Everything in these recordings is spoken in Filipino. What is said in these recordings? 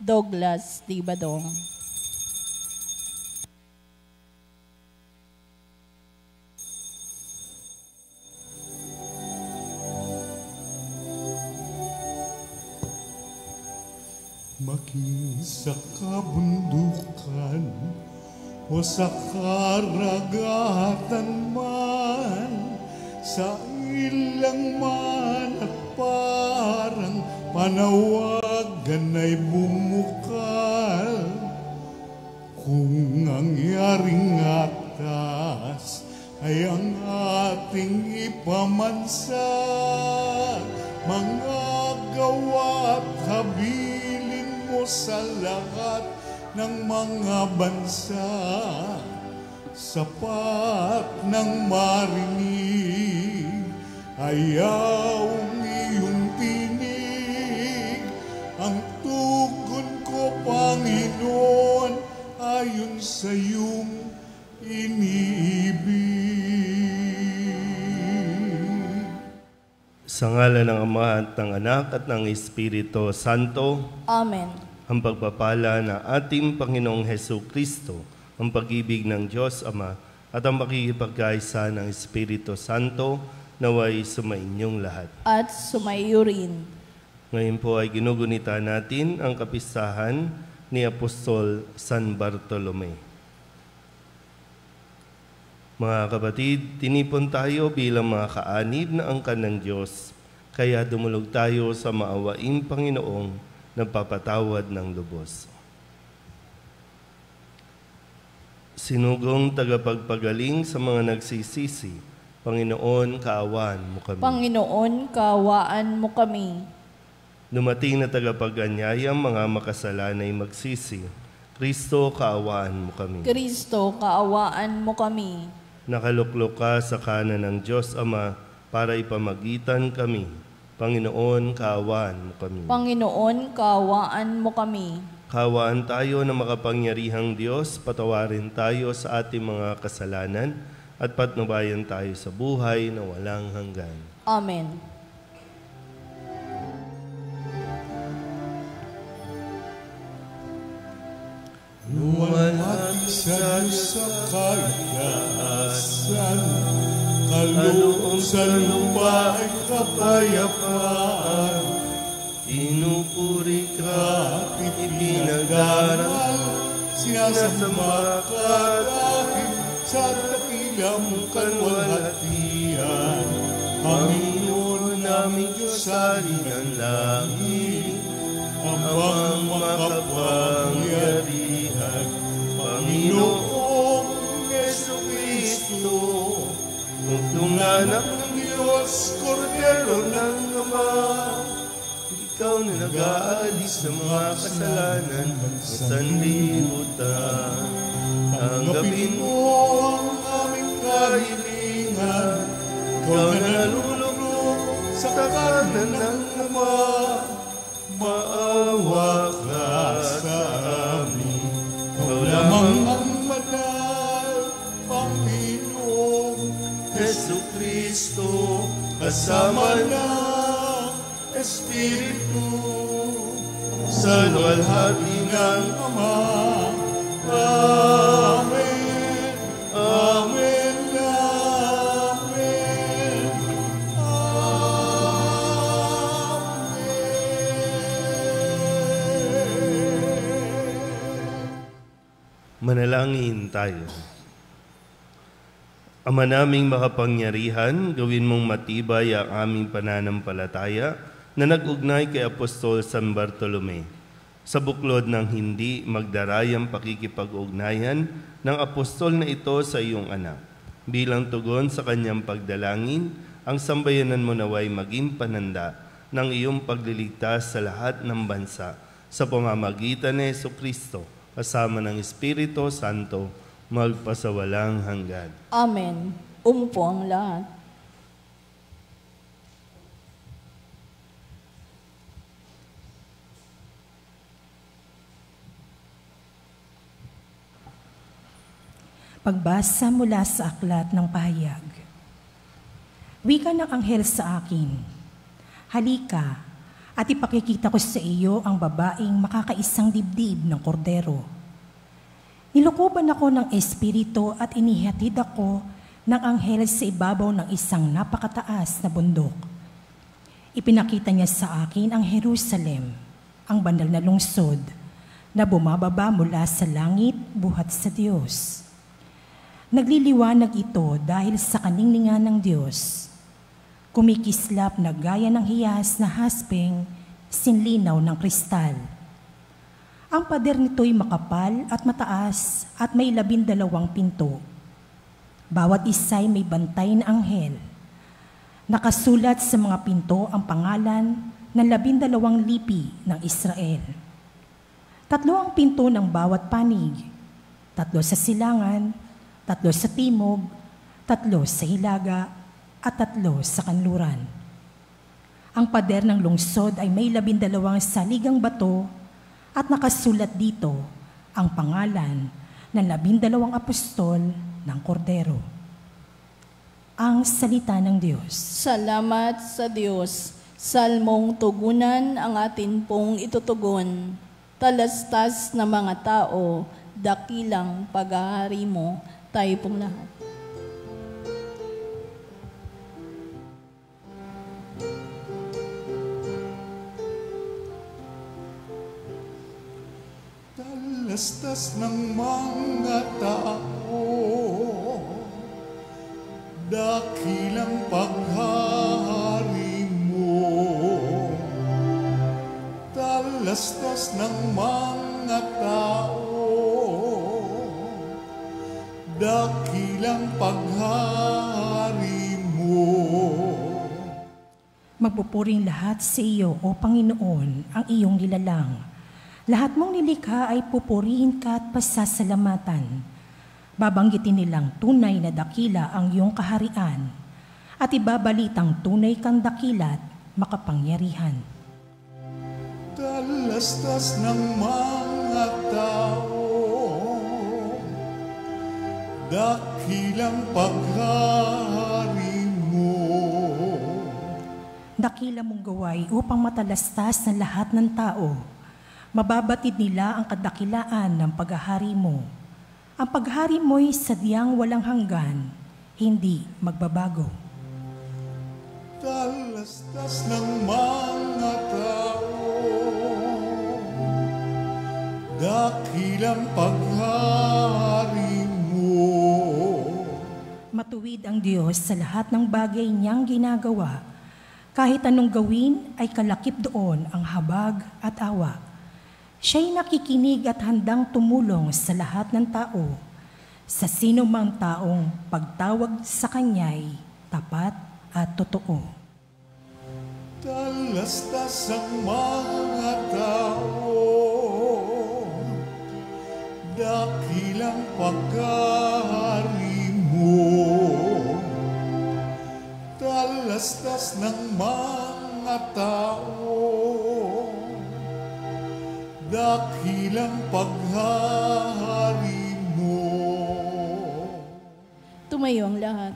Douglas D. Badong. Maging sa kabundukan o sa karagatan man, sa ilang man at parang panawagan ay bumukal. Kung nangyaring atas ay ang ating ipamansa, mga gawa at habilin mo sa lahat ng mga bansa, sapat ng marinig, ayaw iyong tinig, ang tugon ko, Panginoon, ayon sa iyong iniibig. Sa ngalan ng Ama at ng Anak at ng Espiritu Santo. Amen. Ang pagpapala ng ating Panginoong Hesukristo, ang pag-ibig ng Diyos Ama, at ang pakikipagkaisa ng Espiritu Santo, naway sumainyong lahat. At sumaiyo rin. Ngayon po ay ginugunita natin ang kapistahan ni Apostol San Bartolome. Mga kapatid, tinipon tayo bilang mga kaanib na angkan ng Diyos, kaya dumulog tayo sa maawaing Panginoong nagpapatawad ng lubos. Sinugong tagapagpagaling sa mga nagsisisi, Panginoon, kaawaan mo kami. Panginoon, kaawaan mo kami. Dumating na tagapag-anyayang mga makasalanay magsisi, Kristo, kaawaan mo kami. Kristo, kaawaan mo kami. Nakaluklok ka sa kanan ng Diyos Ama para ipamagitan kami. Panginoon, kaawaan mo kami. Panginoon, kaawaan mo kami. Kaawaan tayo na makapangyarihang Diyos, patawarin tayo sa ating mga kasalanan at patnubayan tayo sa buhay na walang hanggan. Amen. Luwalhati sa Diyos sa kaitaasan, kaloob sa lupa ay kapayapaan. Pinupuri ka At ipinag-aral, sinasamba ka dahil sa dakila mong kalwalhatian. Panginoon namin Diyos sa ng langit, amang makapangyarihan, Panginoong Jesucristo, muktong anak ng Diyos, Kordero ng Ama, ikaw na nag-aalis ng mga kasalanan sa sanlibutan. Tanggapin mo ang aming kahilingan, ikaw na nalulugod sa kanan ng Ama, maawa ka sa amin. Ikaw lamang ang banal, Panginoong Jesucristo, kasama ng Espiritu, sa luwalhati ng Ama. Amen. Amen. Amen. Manalangin tayo. Ama naming makapangyarihan, gawin mong matibay ang aming pananampalataya na nag-ugnay kay Apostol San Bartolome. Sa buklod ng hindi magdarayang pakikipag-ugnayan ng apostol na ito sa iyong anak. Bilang tugon sa kanyang pagdalangin, ang sambayanan mo naway maging pananda ng iyong pagliligtas sa lahat ng bansa sa pamamagitan ni Jesucristo, kasama ng Espiritu Santo, magpasawalang hanggan. Amen. Umupo ang lahat. Pagbasa mula sa aklat ng pahayag. Wika ng anghel sa akin, halika at ipakikita ko sa iyo ang babaeng makakaisang dibdib ng kordero. Nilukuban ako ng espiritu at inihatid ako ng anghel sa ibabaw ng isang napakataas na bundok. Ipinakita niya sa akin ang Jerusalem, ang banal na lungsod, na bumababa mula sa langit buhat sa Diyos. Nagliliwanag ito dahil sa kaningningan ng Diyos. Kumikislap na gaya ng hiyas na haspeng, sinlinaw ng kristal. Ang pader nito'y makapal at mataas at may 12 pinto. Bawat isa'y may bantay na anghel. Nakasulat sa mga pinto ang pangalan ng 12 lipi ng Israel. 3 ang pinto ng bawat panig, 3 sa silangan, 3 sa timog, 3 sa hilaga, at 3 sa kanluran. Ang pader ng lungsod ay may 12 saligang bato at nakasulat dito ang pangalan ng 12 apostol ng Kordero. Ang salita ng Diyos. Salamat sa Diyos. Salmong tugunan ang atin pong itutugon. Talastas na mga tao, dakilang paghahari mo, tayo pong lahat. Talastas ng mga tao, dakilang paghahari mo. Talastas ng mga tao, dakilang paghahari mo. Magpupuring lahat sa iyo, O Panginoon, ang iyong nilalang. Lahat mong nilikha ay pupurihin ka at pasasalamatan. Babanggitin nilang tunay na dakila ang iyong kaharian at ibabalitang tunay kang dakilat makapangyarihan. Talastas ng mga tao, dakilang paghahari mo. Dakila mong gaway upang matalastas ng lahat ng tao. Mababatid nila ang kadakilaan ng paghahari mo. Ang paghahari mo'y sadyang walang hanggan, hindi magbabago. Talastas ng mga tao, dakilang paghahari mo. Matuwid ang Diyos sa lahat ng bagay niyang ginagawa. Kahit anong gawin ay kalakip doon ang habag at awa. Siya'y nakikinig at handang tumulong sa lahat ng tao. Sa sino mang taong pagtawag sa Kanya'y tapat at totoo. Talastas ang mga tao, dakilang paghahari mo. Talastas ng mga tao, dakilang paghahari mo. Tumayo ang lahat.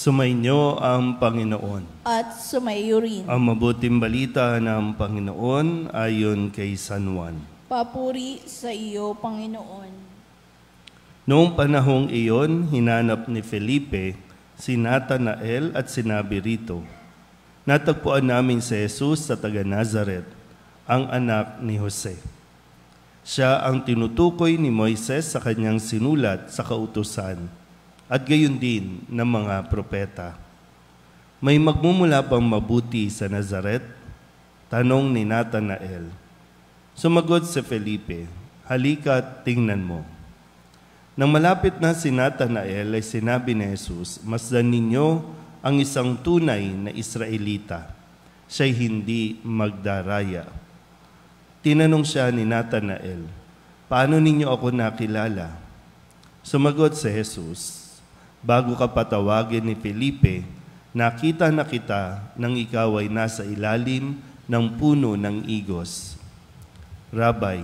Sumainyo ang Panginoon. At sumaiyo rin. Ang mabuting balita ng Panginoon ayon kay San Juan. Papuri sa iyo, Panginoon. Noong panahong iyon, hinanap ni Felipe si Natanael at sinabi rito, "Natagpuan namin si Jesus sa taga-Nazaret, ang anak ni Jose." Siya ang tinutukoy ni Moises sa kanyang sinulat sa kautusan, at gayon din ng mga propeta. May magmumula bang mabuti sa Nazaret? Tanong ni Natanael. Sumagot si Felipe, "Halika at tingnan mo." Nang malapit na si Natanael ay sinabi ni Jesus, "Masdan ninyo ang isang tunay na Israelita. Siya'y hindi magdaraya." Tinanong siya ni Natanael, "Paano ninyo ako nakilala?" Sumagot si Jesus, "Bago ka patawagin ni Felipe, nakita na kita nang ikaw ay nasa ilalim ng puno ng igos. Rabay,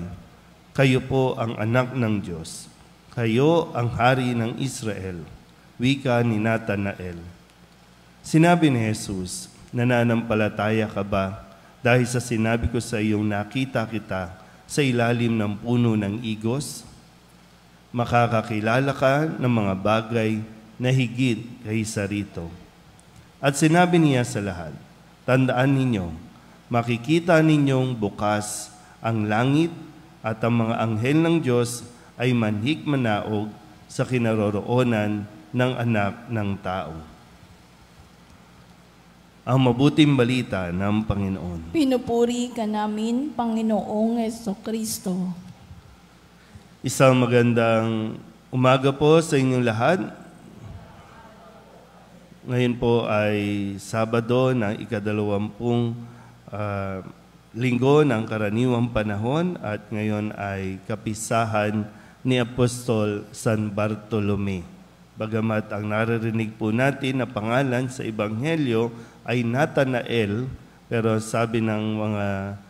kayo po ang anak ng Diyos. Kayo ang hari ng Israel." Wika ni Natanael. Sinabi ni Jesus, "Nananampalataya ka ba dahil sa sinabi ko sa iyong nakita kita sa ilalim ng puno ng igos? Makakakilala ka ng mga bagay na higit kaysa rito." At sinabi niya sa lahat, "Tandaan ninyo, makikita ninyong bukas ang langit at ang mga anghel ng Diyos ay manhik manaog sa kinaroroonan ng anak ng tao." Ang mabuting balita ng Panginoon. Pinupuri ka namin, Panginoong Jesucristo. Isang magandang umaga po sa inyong lahat. Ngayon po ay Sabado ng ika-20 linggo ng karaniwang panahon at ngayon ay kapisahan ni Apostol San Bartolome. Bagamat ang naririnig po natin na pangalan sa Ebanghelyo ay Natanael, pero sabi ng mga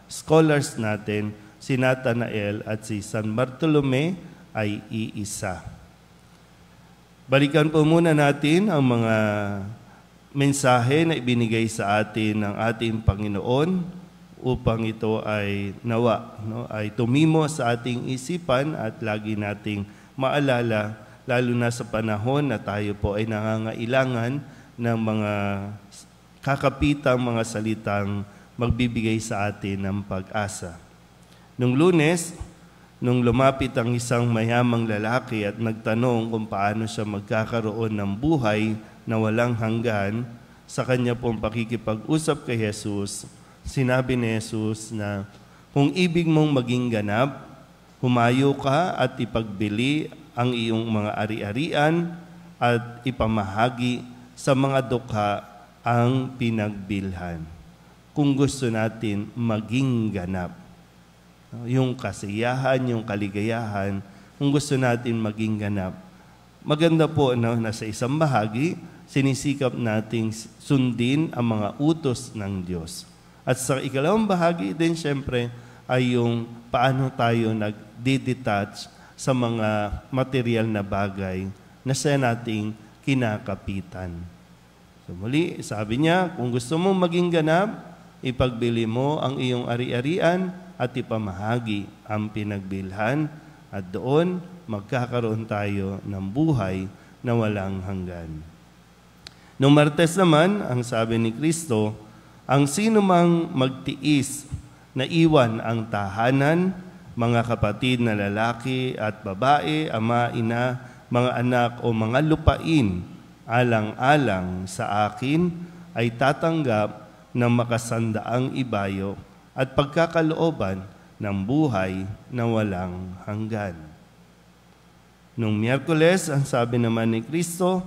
scholars natin, si Natanael at si San Bartolome ay iisa. Balikan po muna natin ang mga mensahe na ibinigay sa atin ng ating Panginoon upang ito ay nawa, ay tumimo sa ating isipan at lagi nating maalala, lalo na sa panahon na tayo po ay nangangailangan ng mga kakapitang mga salitang magbibigay sa atin ng pag-asa. Nung Lunes, nung lumapit ang isang mayamang lalaki at nagtanong kung paano siya magkakaroon ng buhay na walang hanggan, sa kanya pong pakikipag-usap kay Jesus, sinabi ni Jesus na, "Kung ibig mong maging ganap, humayo ka at ipagbili ang iyong mga ari-arian at ipamahagi sa mga dukha ang pinagbilhan." Kung gusto natin maging ganap, yung kasiyahan, yung kaligayahan, kung gusto natin maging ganap, maganda po na sa isang bahagi, sinisikap nating sundin ang mga utos ng Diyos. At sa ikalawang bahagi din, siyempre, ay yung paano tayo nag-detach sa mga material na bagay na sa nating kinakapitan. So muli, sabi niya, kung gusto mong maging ganap, ipagbili mo ang iyong ari-arian at ipamahagi ang pinagbilhan at doon magkakaroon tayo ng buhay na walang hanggan. Noong Martes naman, ang sabi ni Kristo, ang sino mang magtiis na iwan ang tahanan, mga kapatid na lalaki at babae, ama, ina, mga anak o mga lupain, alang-alang sa akin, ay tatanggap ng makasandaang ibayo at pagkakalooban ng buhay na walang hanggan. Noong Miyerkules, ang sabi naman ni Kristo,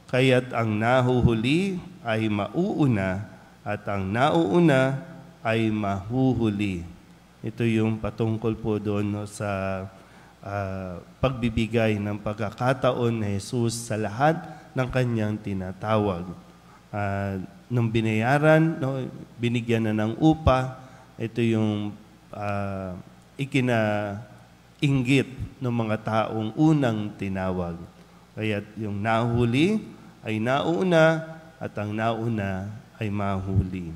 kaya't ang nahuhuli ay mauuna at ang nauuna ay mahuhuli. Ito yung patungkol po doon sa pagbibigay ng pagkakataon ni Jesus sa lahat ng kanyang tinatawag. Nung binayaran, binigyan na ng upa, ito yung ikinainggit ng mga taong unang tinawag. Kaya yung nahuli ay nauna at ang nauna ay mahuli.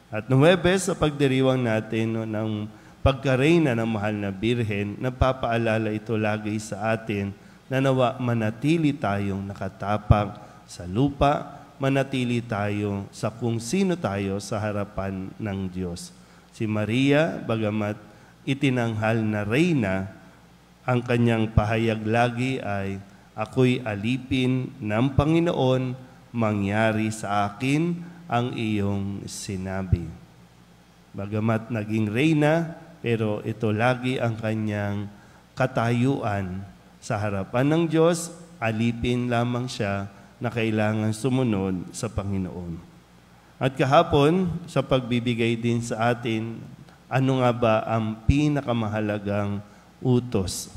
At Huwebes, sa pagdiriwang natin ng pagkareyna ng mahal na Birhen, nagpapaalala ito lagi sa atin na nawa manatili tayong nakatapak sa lupa, manatili tayo sa kung sino tayo sa harapan ng Diyos. Si Maria, bagamat itinanghal na reyna, ang kanyang pahayag lagi ay, ako'y alipin ng Panginoon, mangyari sa akin ang iyong sinabi. Bagamat naging reyna, pero ito lagi ang kanyang katayuan sa harapan ng Diyos, alipin lamang siya na kailangan sumunod sa Panginoon. At kahapon, sa pagbibigay din sa atin, ano nga ba ang pinakamahalagang utos?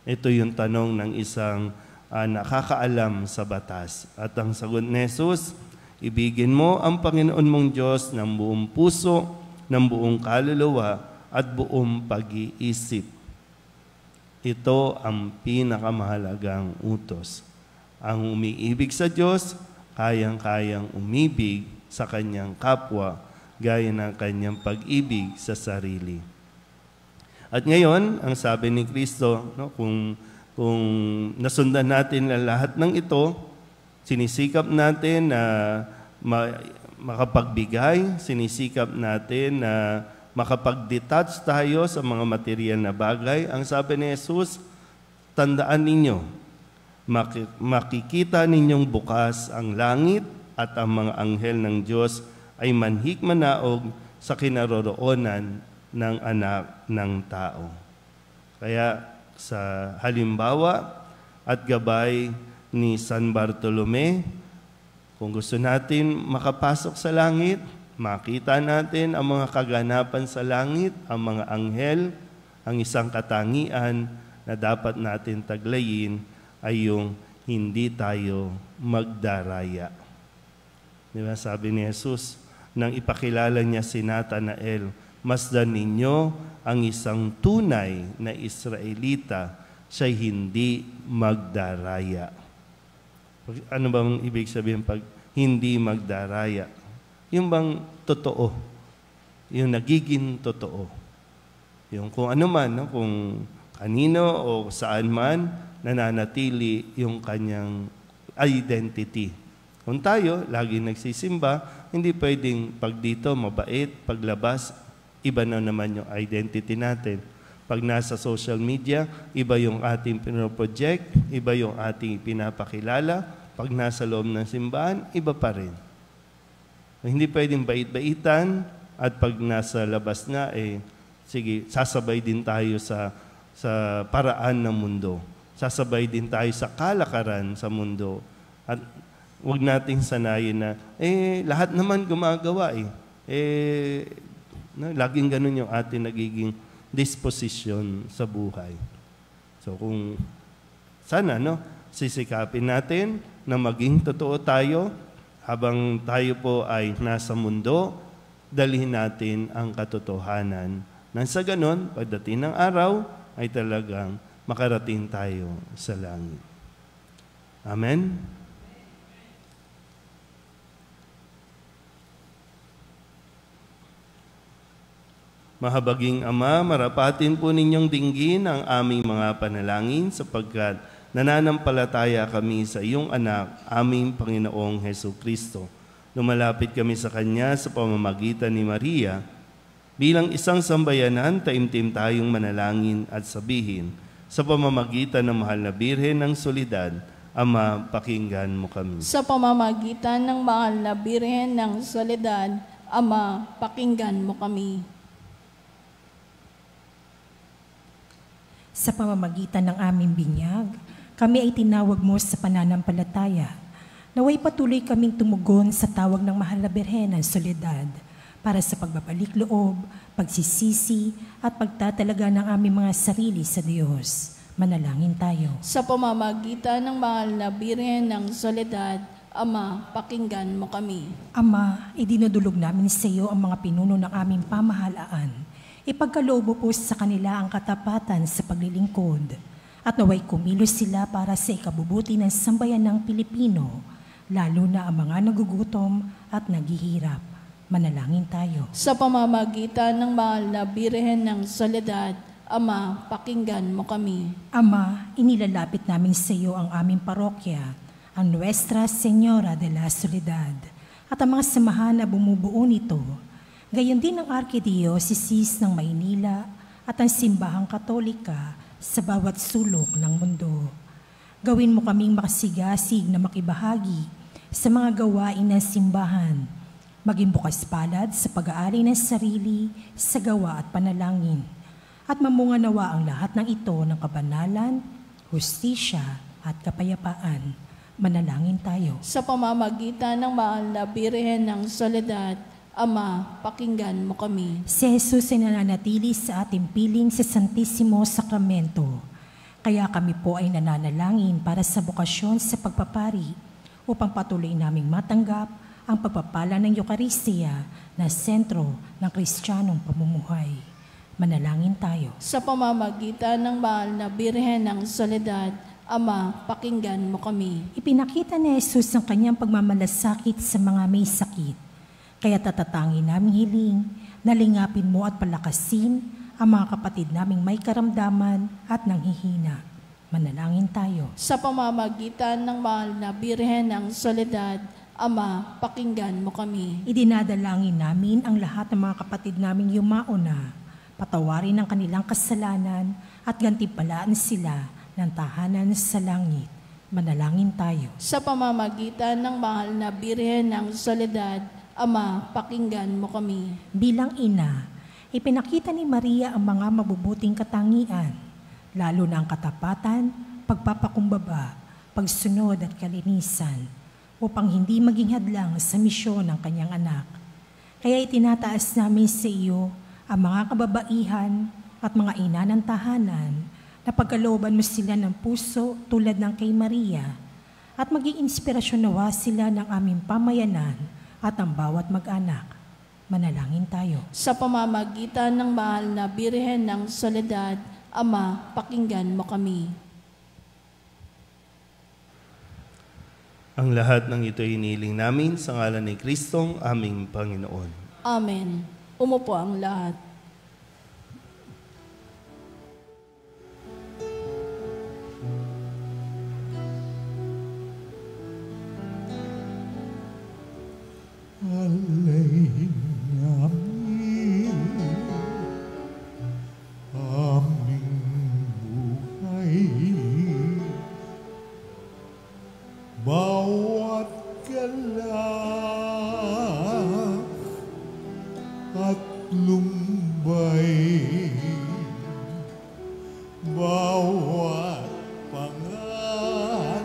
Ito yung tanong ng isang nakakaalam sa batas. At ang sagot ni Jesus, ibigin mo ang Panginoon mong Diyos ng buong puso, ng buong kaluluwa, at buong pag-iisip. Ito ang pinakamahalagang utos. Ang umiibig sa Diyos, kayang-kayang umibig sa kanyang kapwa, gaya ng kanyang pag-ibig sa sarili. At ngayon, ang sabi ni Kristo, kung nasundan natin ang lahat ng ito, sinisikap natin na makapagbigay, sinisikap natin na makapag-detach tayo sa mga material na bagay. Ang sabi ni Jesus, tandaan ninyo, makikita ninyong bukas ang langit at ang mga anghel ng Diyos ay manhik-manaog sa kinaroroonan ng anak ng tao. Kaya sa halimbawa at gabay ni San Bartolome, kung gusto natin makapasok sa langit, makita natin ang mga kaganapan sa langit, ang mga anghel, ang isang katangian na dapat natin taglayin ay yung hindi tayo magdaraya. Diba? Sabi ni Jesus, nang ipakilala niya si Natanael, masdan ninyo ang isang tunay na Israelita, siya'y hindi magdaraya. Ano bang ibig sabihin pag hindi magdaraya? Yung bang totoo, yung nagiging totoo. Yung kung ano man, kung kanino o saan man, nananatili yung kanyang identity. Kung tayo, lagi nagsisimba, hindi pwedeng pag dito mabait, paglabas, iba na naman yung identity natin. Pag nasa social media, iba yung ating pinoproject, iba yung ating pinapakilala. Pag nasa loob ng simbahan, iba pa rin. Hindi pwedeng bait-baitan at pag nasa labas na, sige, sasabay din tayo sa paraan ng mundo. Sasabay din tayo sa kalakaran sa mundo. At huwag nating sanayin na, lahat naman gumagawa laging ganun yung ating nagiging disposition sa buhay. So kung sana, sisikapin natin na maging totoo tayo, habang tayo po ay nasa mundo, dalhin natin ang katotohanan. Nang sa ganon, pagdating ng araw, ay talagang makarating tayo sa langit. Amen? Mahabaging Ama, marapatin po ninyong dinggin ang aming mga panalangin sapagkat nananampalataya kami sa iyong anak, aming Panginoong Hesukristo. Lumalapit kami sa Kanya sa pamamagitan ni Maria. Bilang isang sambayanan, taimtim tayong manalangin at sabihin, sa pamamagitan ng mahal na Birhen ng Soledad, Ama, pakinggan mo kami. Sa pamamagitan ng mahal na Birhen ng Soledad, Ama, pakinggan mo kami. Sa pamamagitan ng aming binyag, kami ay tinawag mo sa pananampalataya. Naway patuloy kaming tumugon sa tawag ng mahal na Birhen ng Soledad para sa pagbabalik loob, pagsisisi at pagtatalaga ng aming mga sarili sa Diyos. Manalangin tayo. Sa pamamagitan ng mahal na Birhen ng Soledad, Ama, pakinggan mo kami. Ama, idinudulog namin sa iyo ang mga pinuno ng aming pamahalaan. Ipagkaloob po sa kanila ang katapatan sa paglilingkod at naway kumilos sila para sa ikabubuti ng sambayan ng Pilipino. lalo na ang mga nagugutom at naghihirap. Manalangin tayo. Sa pamamagitan ng mahal na Birhen ng Soledad, Ama, pakinggan mo kami. Ama, inilalapit namin sa iyo ang aming parokya, ang Nuestra Señora de la Soledad, at ang mga samahan na bumubuo nito. Gayon din ang Arkidiocese ng Maynila at ang Simbahang Katolika sa bawat sulok ng mundo. Gawin mo kaming makasigasig na makibahagi sa mga gawain ng simbahan, maging bukas palad sa pag-aari ng sarili, sa gawa at panalangin, at mamunga nawa ang lahat ng ito ng kabanalan, hustisya at kapayapaan. Manalangin tayo. Sa pamamagitan ng mahal na Birhen ng Soledad, Ama, pakinggan mo kami. Si Jesus ay nananatili sa ating piling sa Santisimo Sakramento. Kaya kami po ay nananalangin para sa bukasyon sa pagpapari upang patuloy naming matanggap ang pagpapala ng Eucharistia na sentro ng Kristiyanong pamumuhay. Manalangin tayo. Sa pamamagitan ng mahal na Birhen ng Soledad, Ama, pakinggan mo kami. Ipinakita ni Jesus ang kanyang pagmamalasakit sa mga may sakit. Kaya tatatangin naming hiling, nalingapin mo at palakasin ang mga kapatid naming may karamdaman at nanghihina. Manalangin tayo. Sa pamamagitan ng mahal na Birhen ng Soledad, Ama, pakinggan mo kami. Idinadalangin namin ang lahat ng mga kapatid naming yumauna, patawarin ang kanilang kasalanan at gantimpalaan sila ng tahanan sa langit. Manalangin tayo. Sa pamamagitan ng mahal na Birhen ng Soledad, Ama, pakinggan mo kami. Bilang ina, ipinakita ni Maria ang mga mabubuting katangian, lalo na ang katapatan, pagpapakumbaba, pagsunod at kalinisan, upang hindi maging hadlang sa misyon ng kanyang anak. Kaya itinataas namin sa iyo ang mga kababaihan at mga ina ng tahanan na pagkalooban mo sila ng puso tulad ng kay Maria, at maging inspirasyon nawa sila ng aming pamayanan at ang bawat mag-anak. Manalangin tayo. Sa pamamagitan ng mahal na Birhen ng Soledad, Ama, pakinggan mo kami. Ang lahat ng ito hiniling namin sa ngalan ni Kristong aming Panginoon. Amen. Umupo ang lahat. Alay namin aming buhay, bawat galak at lumbay, bawat pangarap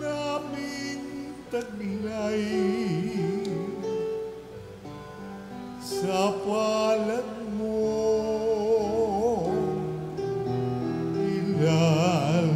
naming taglay sa palad mo ilalagay.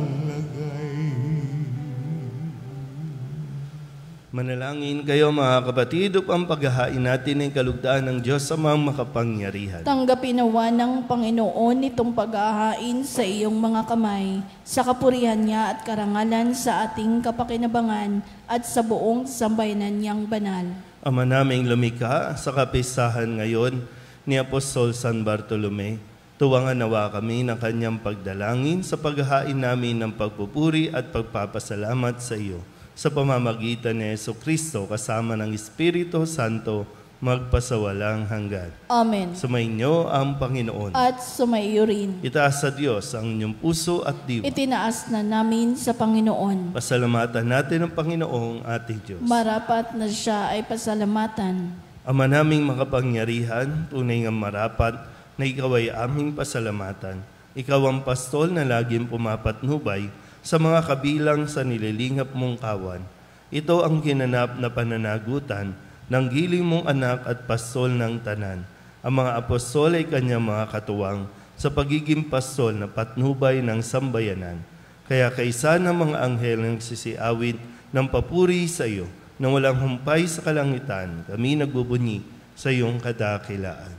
Manalangin kayo mga kapatid upang paghahain natin ang kalugdaan ng Diyos sa mga makapangyarihan. Tanggapin nawa ng Panginoon itong paghahain sa iyong mga kamay, sa kapurihan niya at karangalan sa ating kapakinabangan at sa buong sambayanan niyang banal. Ama naming lumikha sa kapistahan ngayon ni Apostol San Bartolome, tuwangan nawa kami ng kanyang pagdalangin sa paghahain namin ng pagpupuri at pagpapasalamat sa iyo. Sa pamamagitan ni Jesucristo kasama ng Espiritu Santo, magpasawalang hanggan. Amen. Sumainyo ang Panginoon. At sumaiyo rin. Itaas sa Diyos ang inyong puso at diwa. Itinaas na namin sa Panginoon. Pasalamatan natin ang Panginoong ating Diyos. Marapat na siya ay pasalamatan. Ama naming makapangyarihan, tunay nga marapat na ikaw ay aming pasalamatan. Ikaw ang pastol na laging pumapatnubay sa mga kabilang sa nililingap mong kawan. Ito ang ginanap na pananagutan ng giling mong anak at pastol ng tanan. Ang mga apostol ay kanyang mga katuwang sa pagiging pastol na patnubay ng sambayanan. Kaya kaisa ng mga anghel na nagsisiawit ng papuri sa iyo, na walang humpay sa kalangitan, kami nagbubunyi sa iyong kadakilaan.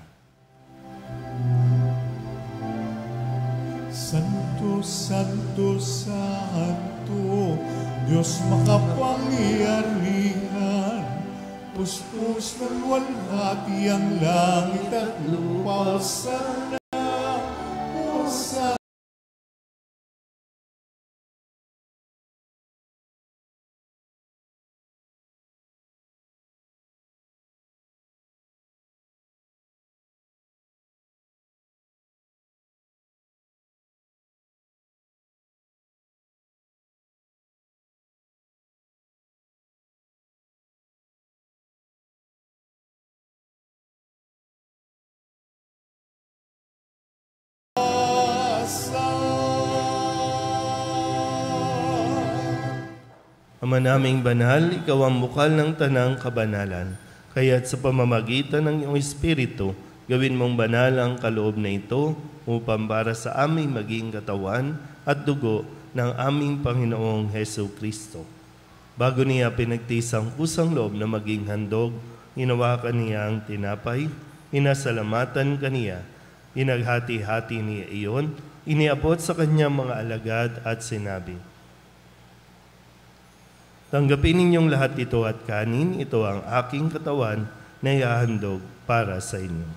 Santo, Santo, Santo, Diyos makapangyarihan, puspos ng walhati ang langit at lupa, Hosana, Hosana. Ama naming banal, ikaw ang bukal ng tanang kabanalan. Kaya't sa pamamagitan ng iyong Espiritu, gawin mong banal ang kaloob na ito upang para sa aming maging katawan at dugo ng aming Panginoong Hesu Kristo. Bago niya pinagtisang kusang loob na maging handog, hinawakan niya ang tinapay, inasalamatan kaniya, inaghati-hati niya iyon, iniabot sa kanyang mga alagad at sinabi, "Tanggapin ninyong lahat ito at kanin, ito ang aking katawan na ihahandog para sa inyo."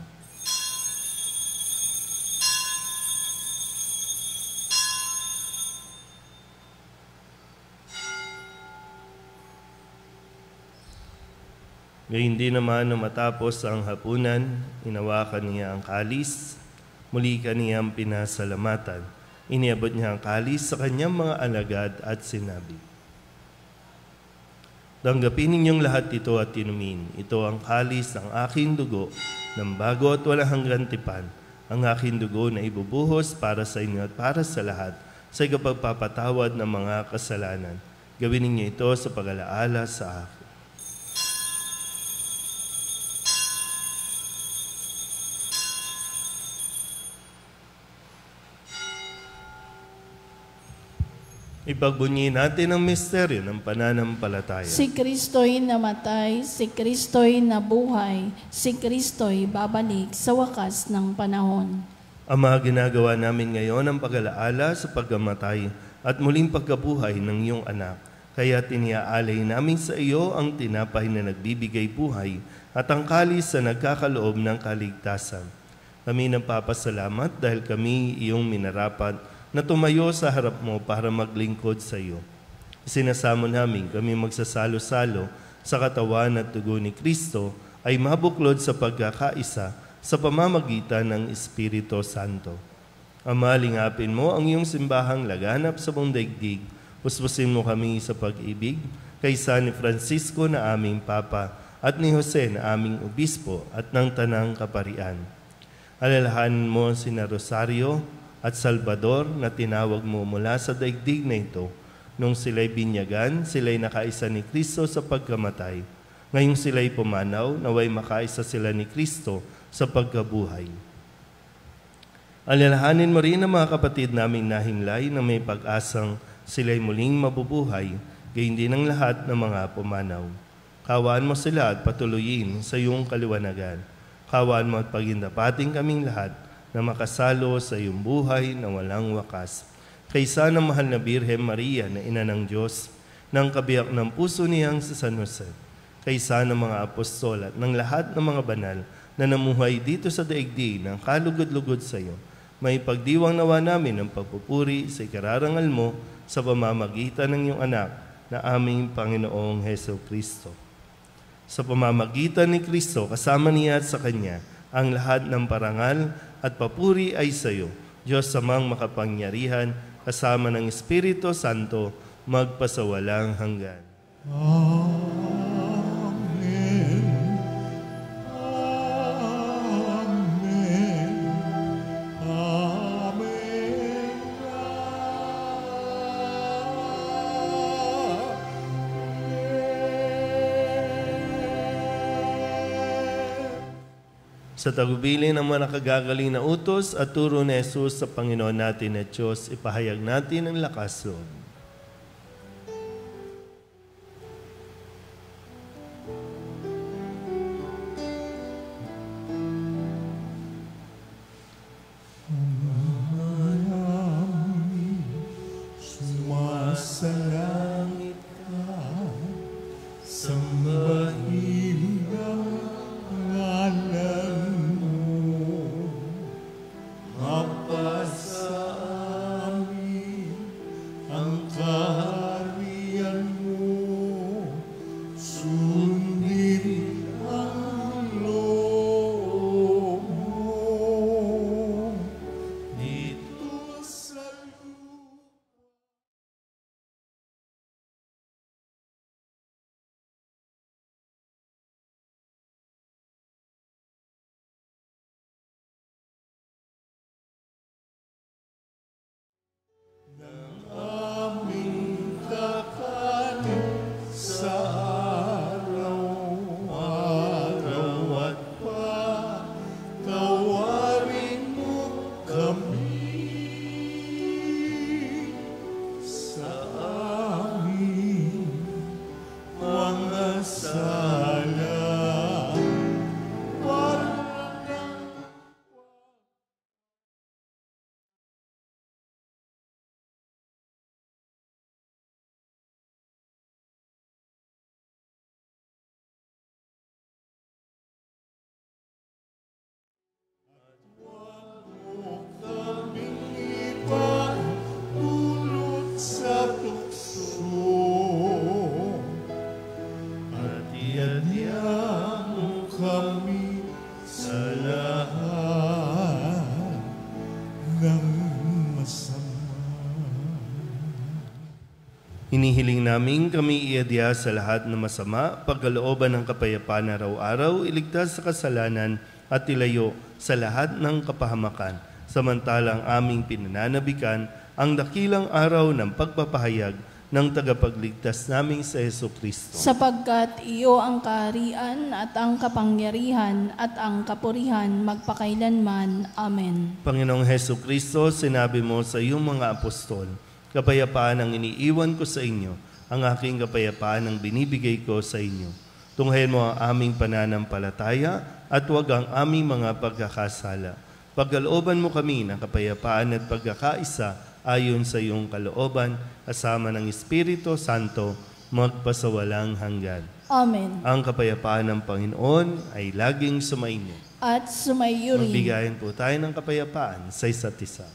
Gayun din naman na matapos ang hapunan, inawakan niya ang kalis, muli kaniyang pinasalamatan. Iniabot niya ang kalis sa kanyang mga alagad at sinabi, "Tanggapin ninyong lahat ito at inumin. Ito ang kalis ng aking dugo ng bago at walang hanggang tipan. Ang aking dugo na ibubuhos para sa inyo at para sa lahat sa ikapagpapatawad ng mga kasalanan. Gawin ninyo ito sa pag-alaala sa akin." Ipagbunyi natin ang misteryo ng pananampalataya. Si Kristo'y namatay, si Kristo'y nabuhay, si Kristo'y babalik sa wakas ng panahon. Ama, ginagawa namin ngayon ang pag-alaala sa pagkamatay at muling pagkabuhay ng iyong anak. Kaya tiniaalay namin sa iyo ang tinapay na nagbibigay buhay at ang kalis na nagkakaloob ng kaligtasan. Kami nagpapasalamat dahil kami iyong minarapat na tumayo sa harap mo para maglingkod sa iyo. Isinasamo namin kami magsasalo-salo sa katawan at dugo ni Kristo ay mabuklod sa pagkakaisa sa pamamagitan ng Espiritu Santo. Ama, lingapin mo ang iyong simbahang laganap sa buong daigdig. Puspusin mo kami sa pag-ibig kaysa ni Francisco na aming Papa at ni Jose na aming Obispo at ng Tanang Kaparian. Alalahanin mo sina Rosario at Salvador na tinawag mo mula sa daigdig na ito. Nung sila'y binyagan, sila'y nakaisa ni Kristo sa pagkamatay. Ngayong sila'y pumanaw, naway makaisa sila ni Kristo sa pagkabuhay. Alalahanin mo rin ang mga kapatid naming nahimlay na may pag-asang sila'y muling mabubuhay, gayon din ang lahat ng mga pumanaw. Kawaan mo sila at patuloyin sa iyong kaliwanagan. Kawaan mo at pagindapating kaming lahat na makasalo sa iyong buhay na walang wakas. Kaysa ng mahal na Birhen Maria na ina ng Diyos, ng kabiyak ng puso niyang si San Jose, kaysa ng mga apostol at ng lahat ng mga banal na namuhay dito sa daigdig ng kalugod-lugod sa iyo, may pagdiwang nawa namin ng pagpupuri sa ikararangal mo sa pamamagitan ng iyong anak na aming Panginoong Hesu Kristo. Sa pamamagitan ni Kristo, kasama niya at sa Kanya, ang lahat ng parangal at papuri ay sa iyo, Diyos Amang makapangyarihan, kasama ng Espiritu Santo, magpasawalang hanggan. Amen. Amen. Amen. Sa tagubilin ng mga nakagagaling na utos at turo ni Jesus sa Panginoon natin at Diyos, ipahayag natin ang lakas loob. Hinihiling namin kami iadya sa lahat ng masama, pagkalooban ng kapayapaan araw-araw, iligtas sa kasalanan at ilayo sa lahat ng kapahamakan. Samantalang aming pinananabikan ang dakilang araw ng pagpapahayag ng tagapagligtas naming sa Jesucristo. Sapagkat iyo ang kaharian at ang kapangyarihan at ang kapurihan magpakailanman. Amen. Panginoong Jesucristo, sinabi mo sa iyong mga apostol, kapayapaan ang iniiwan ko sa inyo, ang aking kapayapaan ang binibigay ko sa inyo. Tunghayin mo ang aming pananampalataya at huwag ang aming mga pagkakasala. Pagkalooban mo kami ng kapayapaan at pagkakaisa ayon sa iyong kalooban, kasama ng Espiritu Santo, magpasawalang hanggan. Amen. Ang kapayapaan ng Panginoon ay laging sumainyo. At sumayo rin. Magbigayan po tayo ng kapayapaan sa isa't isa.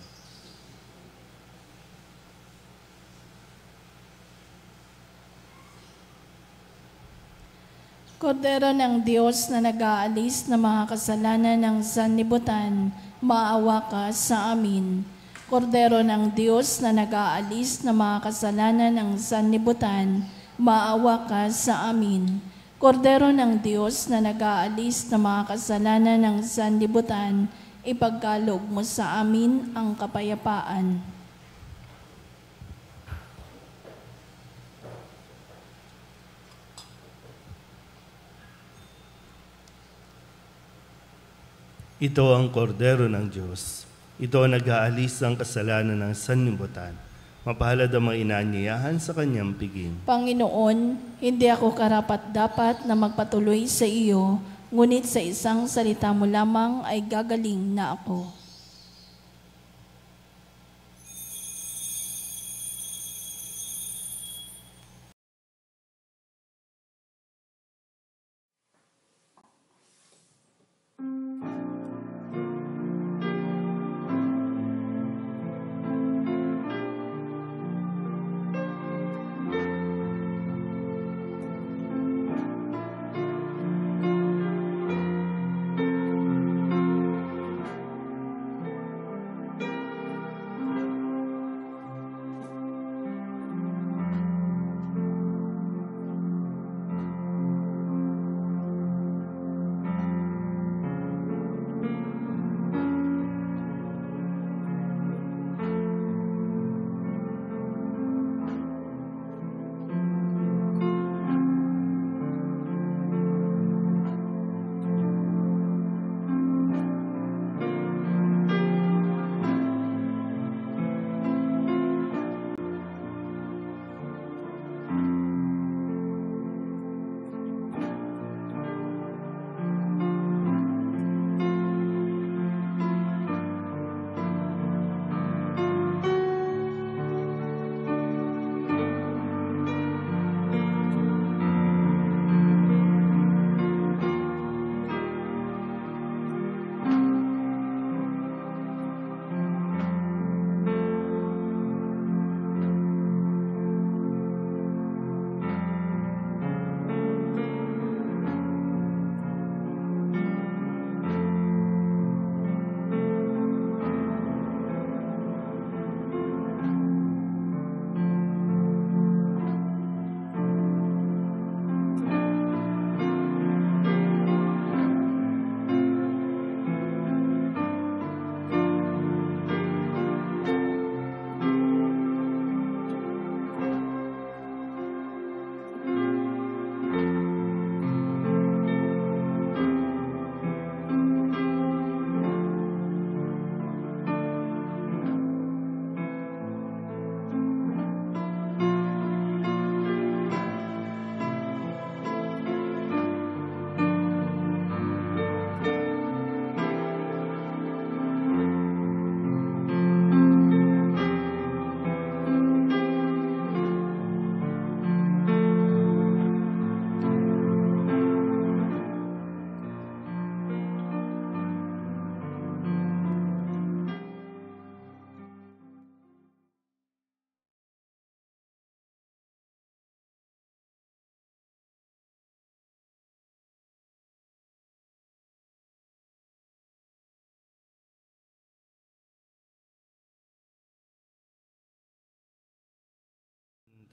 Kordero ng Diyos na nag-aalis ng mga kasalanan ng sanlibutan, maawa ka sa amin. Kordero ng Diyos na nag-aalis ng mga kasalanan ng sanlibutan, maawa ka sa amin. Kordero ng Diyos na nag-aalis ng mga kasalanan ng sanlibutan, ipagkaloob mo sa amin ang kapayapaan. Ito ang kordero ng Diyos. Ito ang nag-aalis ng kasalanan ng sanlibutan. Mapalad ang mga inaanyayahan sa kanyang piging. Panginoon, hindi ako karapat-dapat na magpatuloy sa iyo, ngunit sa isang salita mo lamang ay gagaling na ako.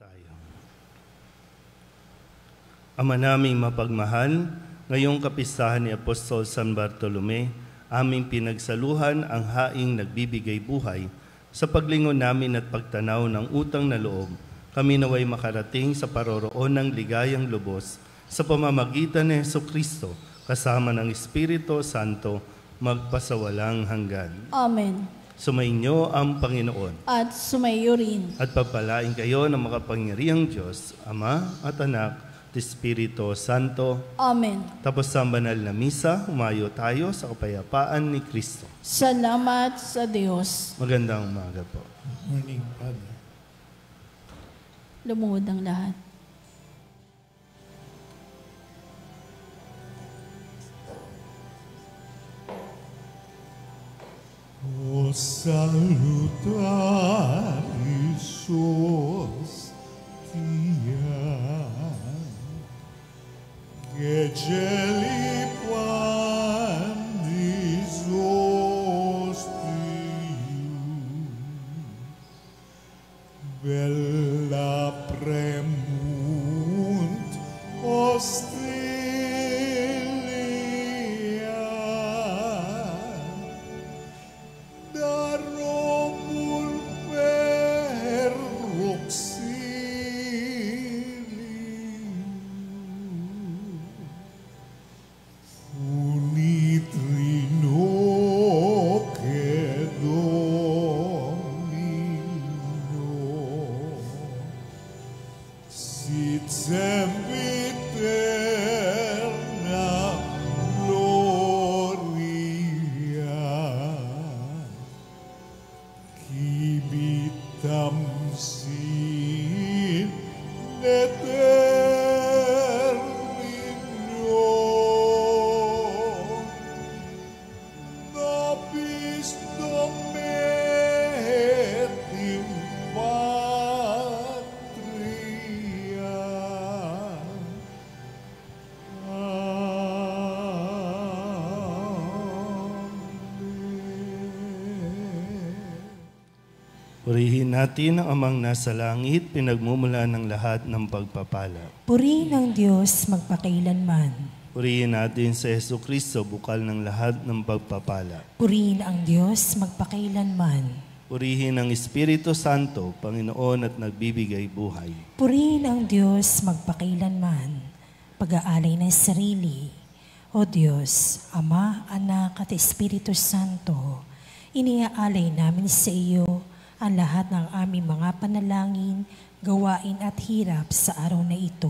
Tayo. Ama naming mapagmahal, ngayong kapistahan ni Apostol San Bartolome, aming pinagsaluhan ang haing nagbibigay buhay. Sa paglingon namin at pagtanaw ng utang na loob, kami naway makarating sa paroroon ng ligayang lubos sa pamamagitan ni Jesucristo, kasama ng Espiritu Santo, magpasawalang hanggan. Amen. Sumainyo ang Panginoon. At sumayo rin. At pagpalain kayo ng makapangyarihang Diyos, Ama at Anak, at Espiritu Santo. Amen. Tapos sa banal na misa, humayo tayo sa kapayapaan ni Kristo. Salamat sa Diyos. Magandang umaga po. Morning, Father. Lumuhod ang lahat. O salutaris tiam, que geli pandis ostium, bella premunt ostilia, daromul per auxilium, unitrino che domino, sit sempiterna gloria, civitam sin eterno, nobis dometim patria. Amen. Purihin natin ang amang nasa langit, pinagmumulan ng lahat ng pagpapala. Purihin ang Diyos magpakailanman. Purihin natin sa Jesucristo, bukal ng lahat ng pagpapala. Purihin ang Diyos magpakailanman. Purihin ang Espiritu Santo, Panginoon at nagbibigay buhay. Purihin ang Diyos magpakailanman. Pag-aalay ng sarili. O Diyos, Ama, Anak at Espiritu Santo, iniaalay namin sa iyo ang lahat ng aming mga panalangin, gawain at hirap sa araw na ito,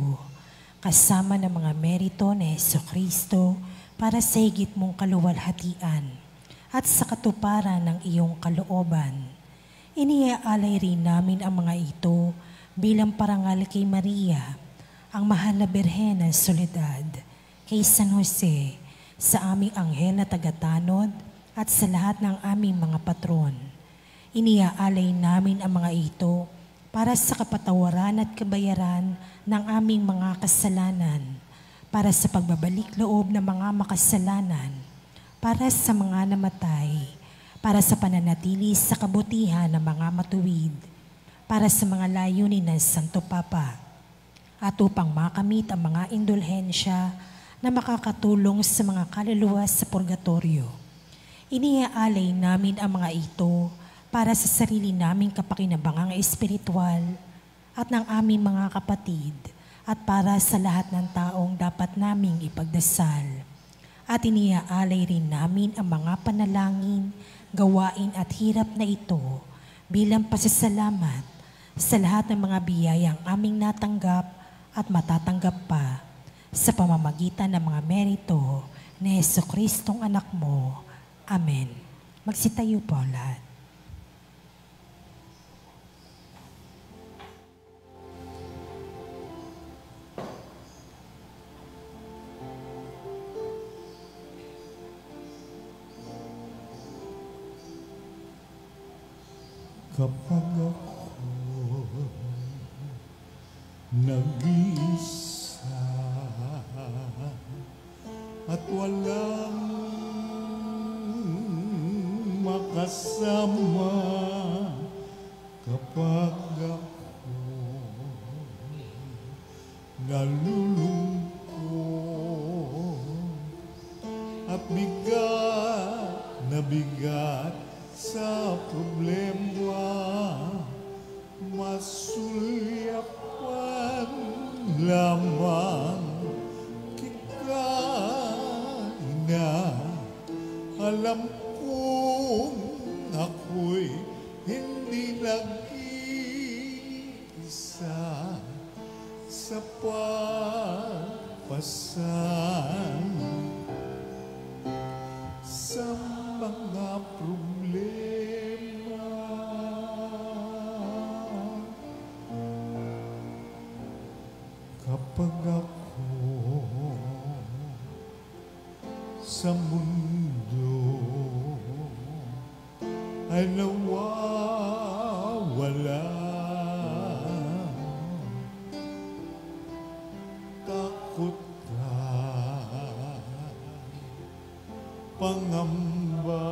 kasama ng mga merito ni Jesucristo para sa higit mong kaluwalhatian at sa katuparan ng iyong kalooban. Iniaalay rin namin ang mga ito bilang parangal kay Maria, ang mahal na Birhen ng Soledad, kay San Jose, sa aming anghel na tagatanod at sa lahat ng aming mga patron. Iniaalay namin ang mga ito para sa kapatawaran at kabayaran ng aming mga kasalanan, para sa pagbabalik loob ng mga makasalanan, para sa mga namatay, para sa pananatili sa kabutihan ng mga matuwid, para sa mga layunin ng Santo Papa, at upang makamit ang mga indulhensya na makakatulong sa mga kaluluwa sa purgatorio. Iniaalay namin ang mga ito para sa sarili naming kapakinabangang espiritual at ng aming mga kapatid at para sa lahat ng taong dapat naming ipagdasal. At iniaalay rin namin ang mga panalangin, gawain at hirap na ito bilang pasasalamat sa lahat ng mga biyayang aming natanggap at matatanggap pa sa pamamagitan ng mga merito ni Jesucristong anak mo. Amen. Magsitayo po lahat. Kapag ako nag-iisa at walang makasama, kapag ako nalulungkot at bigat na bigat sa problema, masulyapan lamang kita na alam kong ako'y hindi nag-iisa sa pagpasan sa mga problema. Kapag ako sa mundo ay nawawala, takot at pangamba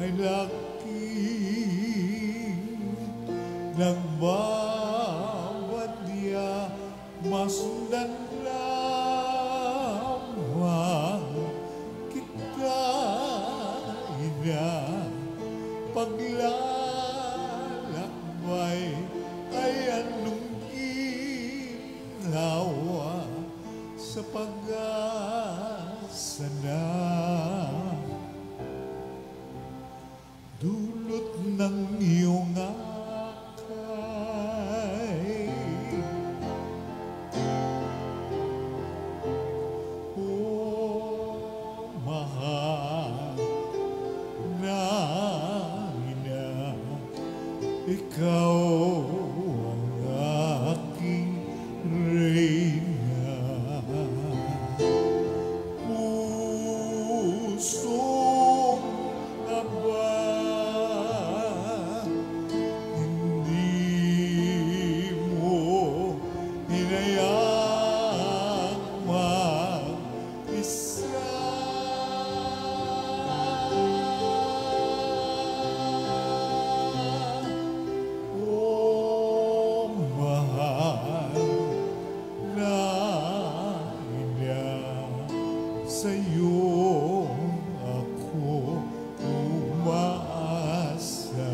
ay laking nagbabadya, masundan lamang kita ina paglalakbay ay anong ginawa sa pag-asa na dulot ng iyong akay. Oh, mahal na ina, ikaw ang aking reyna. Pusong aba, hindi mo hinayang mag-isa. Oh, mahal na ina, sa'yo ako umaasa.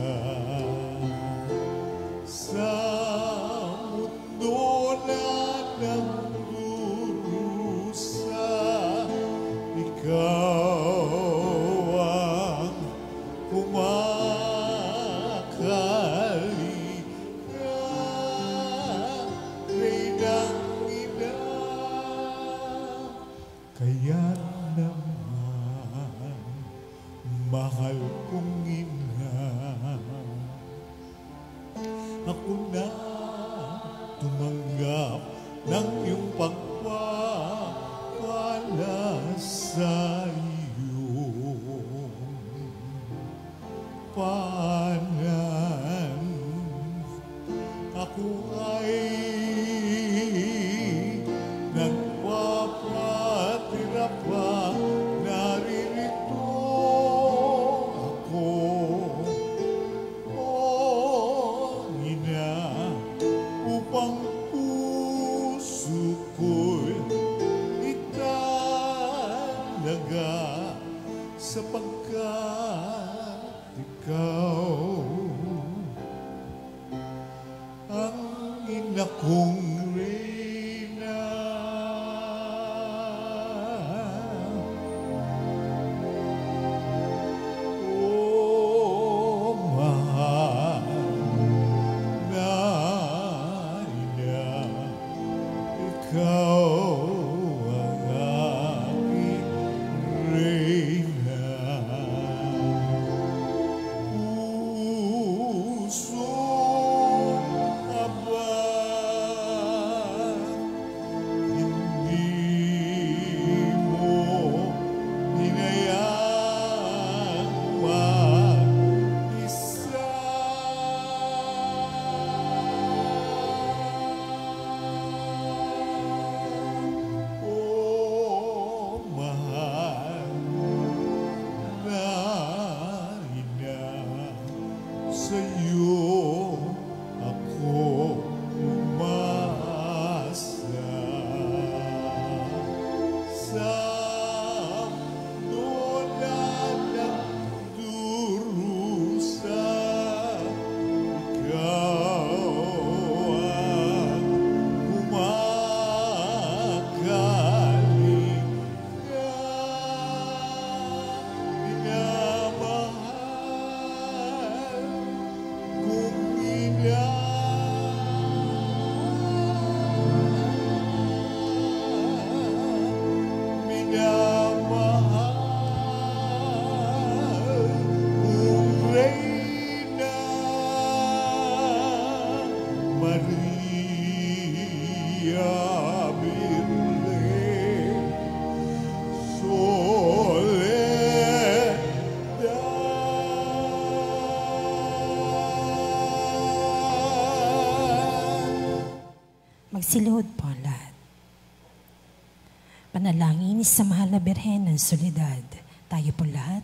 Sa mundo na nagdurusa, ikaw ang kumakalika, Reynang ina. Kaya naman, mahal kong ina, ako na tumanggap ng iyong pagpapala sa iyong panan. Ako ay nagpapatira pa, naririto ako. Oh, ina, upang puso ko'y italaga, sapagkat ikaw ang ina kong reyna. Oh, mahal na ina, ikaw ang aking reyna. Pusong aba, hindi mo hinayang mag-isa. Oh, mahal na ina, sa'yo ako umaasa. Magsiluhod po ang lahat. Panalangin sa mahal na Birhen ng Soledad. Tayo po lahat.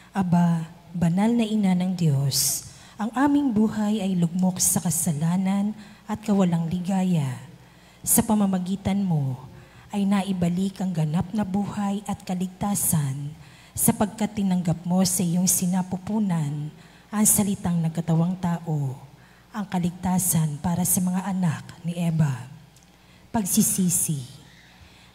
Aba, banal na ina ng Diyos, ang aming buhay ay lugmok sa kasalanan at kawalang ligaya. Sa pamamagitan mo ay naibalik ang ganap na buhay at kaligtasan sapagkat tinanggap mo sa iyong sinapupunan ang salitang nagkatawang tao, ang kaligtasan para sa mga anak ni Eva. Pagsisisi.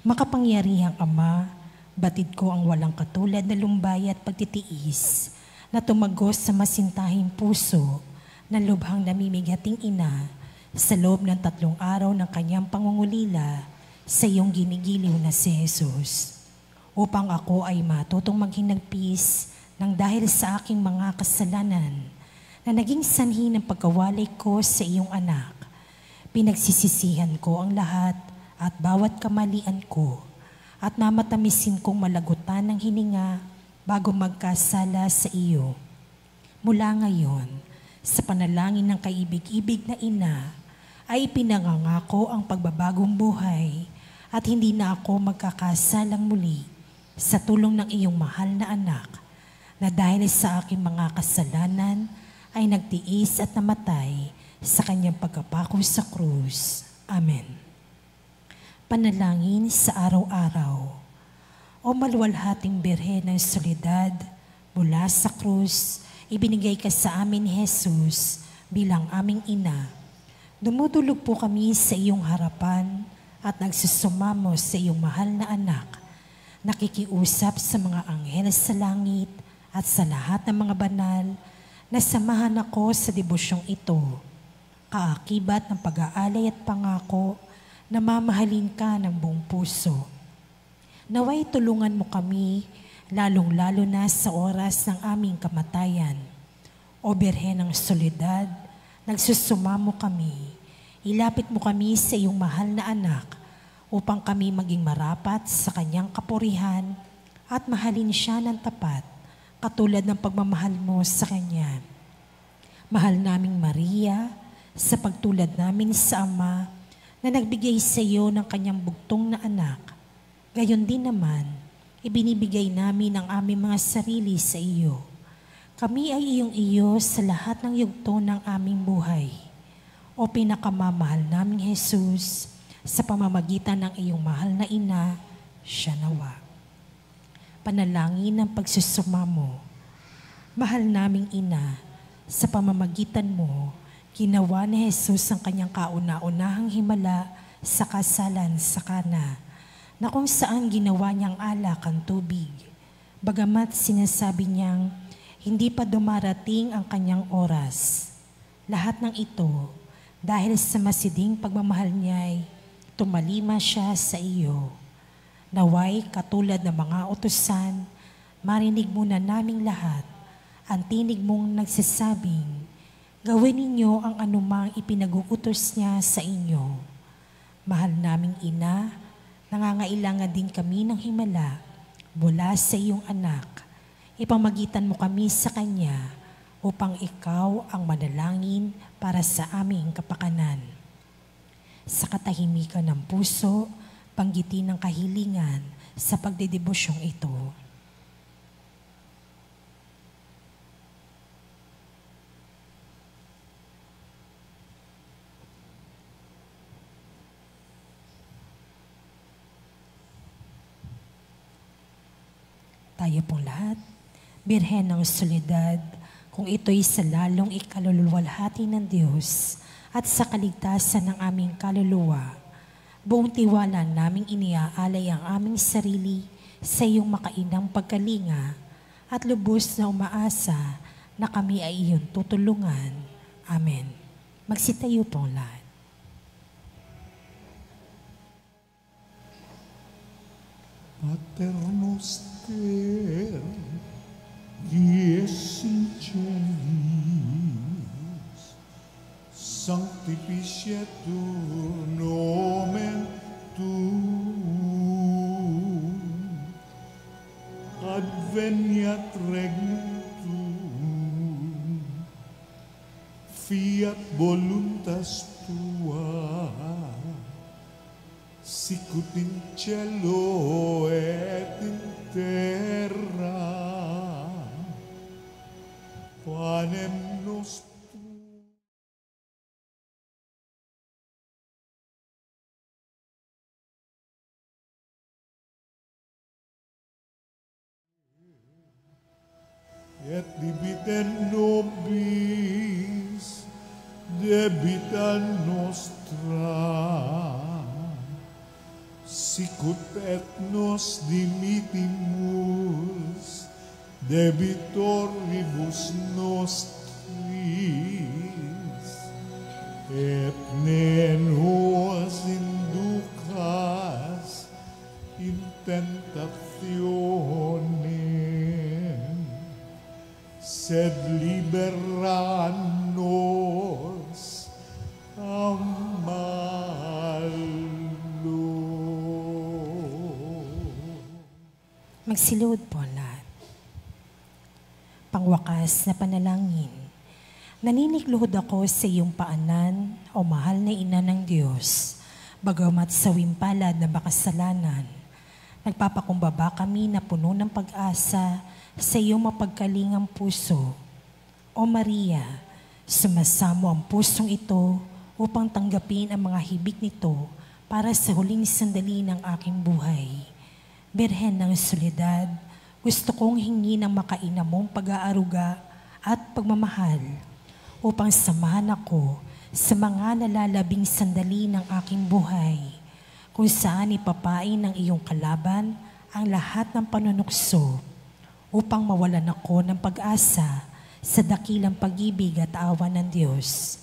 Makapangyarihang Ama, batid ko ang walang katulad na lumbay at pagtitiis na tumagos sa masintahing puso ng lubhang namimigating ina sa loob ng 3 araw ng kanyang pangungulila sa iyong ginigiliw na si Jesus, upang ako ay matutong maghinagpis ng dahil sa aking mga kasalanan na naging sanhi ng pagkawalay ko sa iyong anak. Pinagsisisihan ko ang lahat at bawat kamalian ko at mamatamisin kong malagutan ng hininga bago magkasala sa iyo. Mula ngayon, sa panalangin ng kaibig-ibig na ina, ay pinangangako ang pagbabagong buhay at hindi na ako magkakasalang muli sa tulong ng iyong mahal na anak na dahil sa aking mga kasalanan ay nagtiis at namatay sa kanyang pagkapako sa krus. Amen. Panalangin sa araw-araw. O maluwalhating Birhen ng Soledad, mula sa krus, ibinigay ka sa amin, Jesus, bilang aming ina. Dumudulog po kami sa iyong harapan at nagsusumamo sa iyong mahal na anak. Nakikiusap sa mga anghel sa langit at sa lahat ng mga banal na samahan ako sa debusyong ito. Kaakibat ng pag-aalay at pangako na mamahalin ka ng buong puso. Naway tulungan mo kami, lalong-lalo na sa oras ng aming kamatayan. O Birhen ng Soledad, nagsusumamo kami. Ilapit mo kami sa iyong mahal na anak upang kami maging marapat sa kanyang kapurihan at mahalin siya ng tapat, katulad ng pagmamahal mo sa kanya. Mahal naming Maria, sa pagtulad namin sa Ama, na nagbigay sa iyo ng kanyang bugtong na anak. Gayon din naman, ibinibigay namin ang aming mga sarili sa iyo. Kami ay iyong iyo sa lahat ng yugto ng aming buhay. O pinakamamahal naming Jesus, sa pamamagitan ng iyong mahal na ina, siya nawa. Panalangin ng pagsusumamo. Mahal naming ina, sa pamamagitan mo, ginawa ni Jesus ang kanyang kauna-unahang himala sa kasalan sa Kana, na kung saan ginawa niyang alak ang tubig. Bagamat sinasabi niyang hindi pa dumarating ang kanyang oras. Lahat ng ito, dahil sa masiding pagmamahal niya'y tumalima siya sa iyo. Naway katulad ng mga utusan, marinig muna naming lahat ang tinig mong nagsasabing, gawin ninyo ang anumang ipinag-uutos niya sa inyo. Mahal naming ina, nangangailangan din kami ng himala mula sa iyong anak. Ipamagitan mo kami sa kanya upang ikaw ang manalangin para sa aming kapakanan. Sa katahimikan ng puso, panggitin ng kahilingan sa pagdedebusyong ito. Tayo pong lahat, Birhen ng Soledad, kung ito'y sa lalong ikaluluwalhati ng Diyos at sa kaligtasan ng aming kaluluwa, buong tiwala naming iniaalay ang aming sarili sa iyong makainang pagkalinga at lubos na umaasa na kami ay iyong tutulungan. Amen. Magsitayo pong lahat. Pater noster, dies in celis, sanctificetur nomen tuum, adveniat regnum tuum, fiat voluntas tua, sicut in cielo et in terra, panem nostrum et debite nobis debita nostra, sicut et nos dimittimus debitoribus nostris, et ne nos inducas in tentationem, sed libera nos a malo. Magsilod po lahat. Pangwakas na panalangin. Naninikluhod ako sa iyong paanan, o mahal na ina ng Diyos, bagamat sa wimpalad na makasalanan. Nagpapakumbaba kami na puno ng pag-asa sa iyong mapagkalingang puso. O Maria, sumasamo ang pusong ito upang tanggapin ang mga hibik nito para sa huling sandali ng aking buhay. Birhen ng Soledad, gusto kong hingi ng makaina mong pag-aaruga at pagmamahal upang samahan ako sa mga nalalabing sandali ng aking buhay, kung saan ipapain ng iyong kalaban ang lahat ng panunukso, upang mawalan ako ng pag-asa sa dakilang pag-ibig at awa ng Diyos.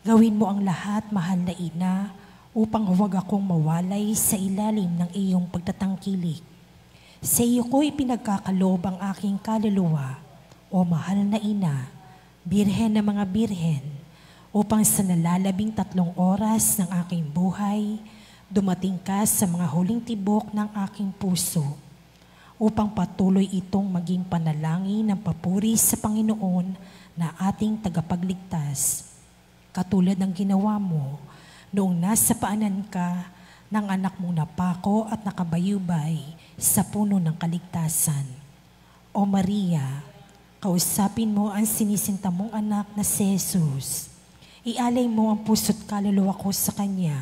Gawin mo ang lahat, mahal na ina, upang huwag akong mawalay sa ilalim ng iyong pagtatangkilik. Sa iyo ko ipinagkakaloob ang aking kaluluwa, o mahal na ina, birhen ng mga birhen, upang sa nalalabing 3 oras ng aking buhay, dumating ka sa mga huling tibok ng aking puso, upang patuloy itong maging panalangin ng papuri sa Panginoon na ating tagapagligtas, katulad ng ginawa mo noong nasa paanan ka ng anak mong napako at nakabayubay sa puno ng kaligtasan. O Maria, kausapin mo ang sinisinta mong anak na si Jesus. Ialay mo ang puso't kaluluwa ko sa Kanya,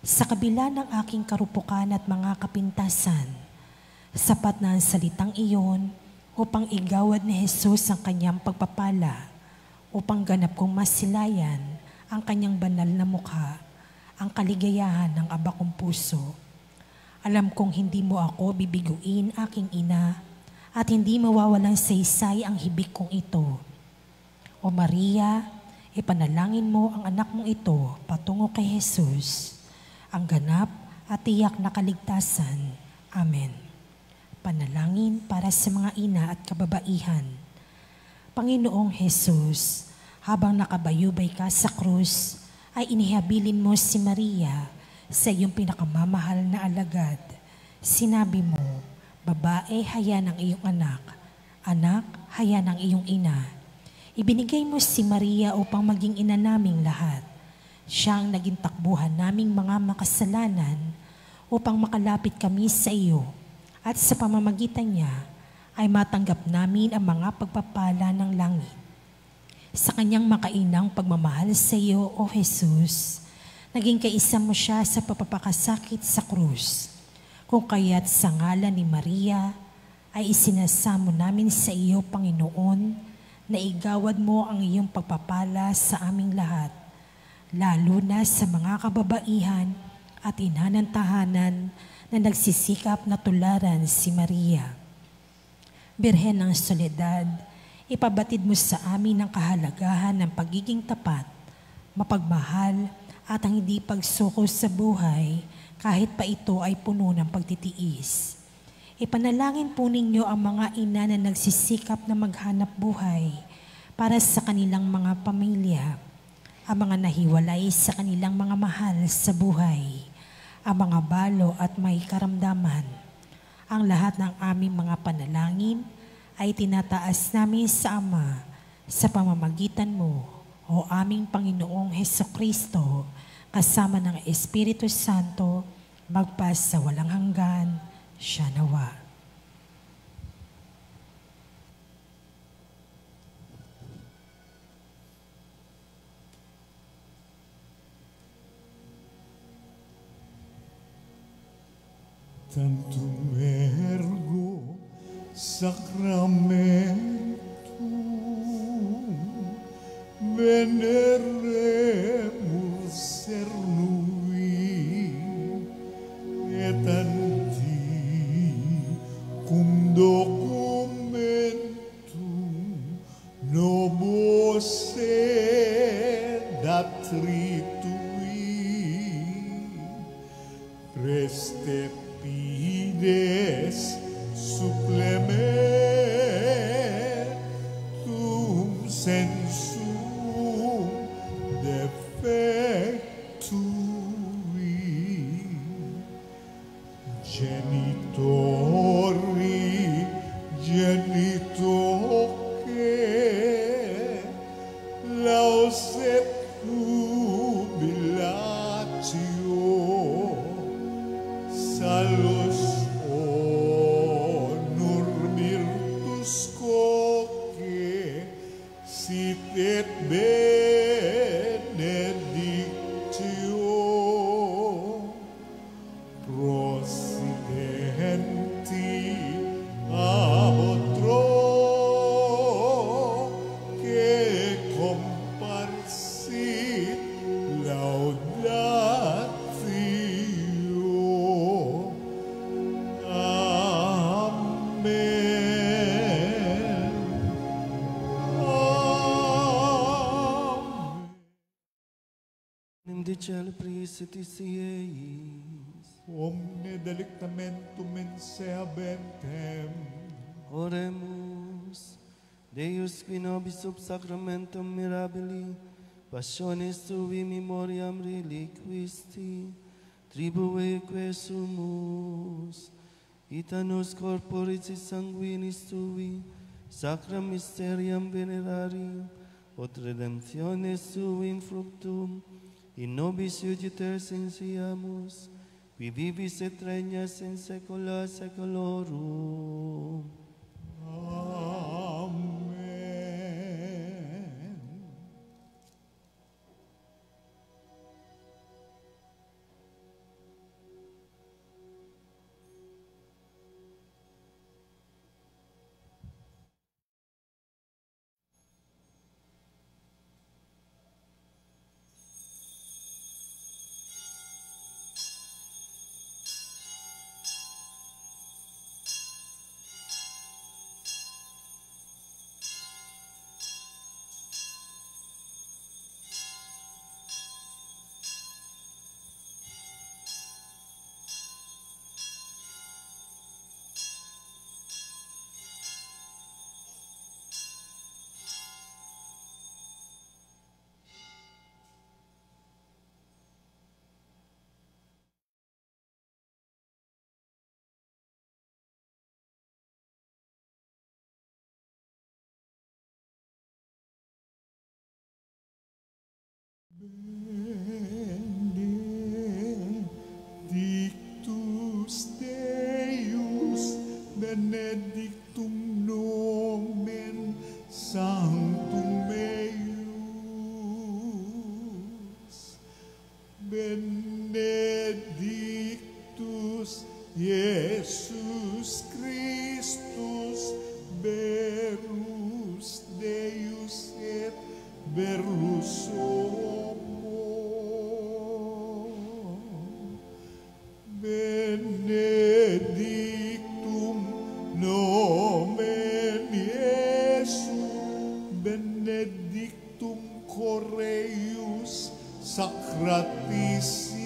sa kabila ng aking karupukan at mga kapintasan. Sapat na ang salitang iyon upang igawad ni Jesus ang Kanyang pagpapala, upang ganap kong masilayan ang Kanyang banal na mukha, ang kaligayahan ng aba kong puso. Alam kong hindi mo ako bibiguin, aking ina, at hindi mawawalang saysay ang hibik kong ito. O Maria, ipanalangin mo ang anak mong ito patungo kay Jesus, ang ganap at tiyak na kaligtasan. Amen. Panalangin para sa mga ina at kababaihan. Panginoong Jesus, habang nakabayubay ka sa krus, ay inihabilin mo si Maria sa iyong pinakamamahal na alagad. Sinabi mo, babae, haya ng iyong anak. Anak, haya ng iyong ina. Ibinigay mo si Maria upang maging ina naming lahat. Siya ang naging takbuhan naming mga makasalanan upang makalapit kami sa iyo. At sa pamamagitan niya ay matanggap namin ang mga pagpapala ng langit. Sa kanyang makainang pagmamahal sa iyo, O Jesus, naging kaisa mo siya sa papapakasakit sa krus. Kung kaya't sa ngalan ni Maria, ay isinasamo namin sa iyo, Panginoon, na igawad mo ang iyong pagpapala sa aming lahat, lalo na sa mga kababaihan at ina ng tahanan na nagsisikap na tularan si Maria. Birhen ng Soledad, ipabatid mo sa amin ang kahalagahan ng pagiging tapat, mapagmahal at ang hindi pagsuko sa buhay kahit pa ito ay puno ng pagtitiis. Ipanalangin po ninyo ang mga ina na nagsisikap na maghanap buhay para sa kanilang mga pamilya, ang mga nahiwalay sa kanilang mga mahal sa buhay, ang mga balo at may karamdaman. Ang lahat ng aming mga panalangin ay tinataas namin sa Ama sa pamamagitan mo, o aming Panginoong Hesukristo, kasama ng Espiritu Santo, magpas sa walang hanggan, siya nawa. Tantum ergo sacramentum veneremur cernui et anti cum documentum nobis datritui preste pides supplementum sensum defectui genitori genitoque lauset jubilatio salus honor virtus coque sit et benedictio prosidenti ab otro que comparsit laudatio. Amen. Amen. Nem de cielo prisitis eis. Omne delictamentum in se habentem. Oremus. Deus qui nobis sub sacramentum mirabili, passionis tui memoriam reliquisti, tribueque sumus, ita nos corporis et sanguinis tui, sacra mysterium venerari, ut redemptionis tui in fructum, in nobis iuditer sensiamus, qui vivis et regnas in saecula saeculorum. Amen. Benedictus Deus, benedictum nomen sanctum eius, benedictus Iesus Christus, verus Deus et verus homo, benedictum nomen Iesu, benedictum Correius Sacratissimum,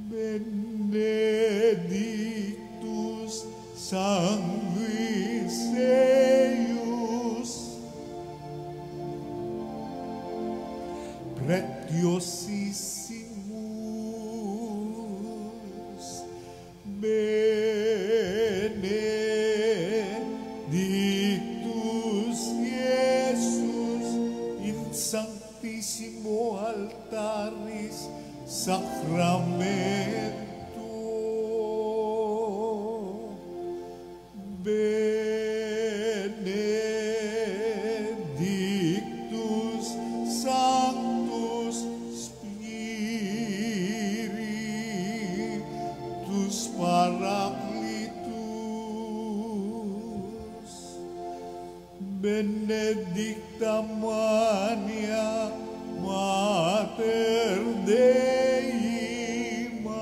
benedictus sanguis eius, preciosissimus, benedictus Iesus in sanctis Sanctissimo Altaris Sacramento. Benedictus Sanctus Spiritus Paraclitus. Benedicta Maria Mater Dei Maria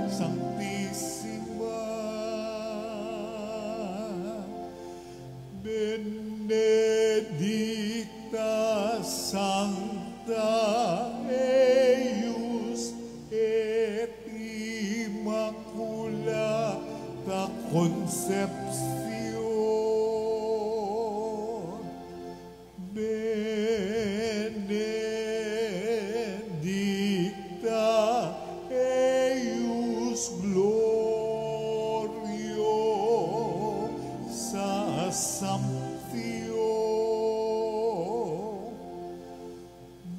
Sanctissima. Benedicta Sancta eius et Immaculata Concepción. Benedicta eius gloriosa Assumption.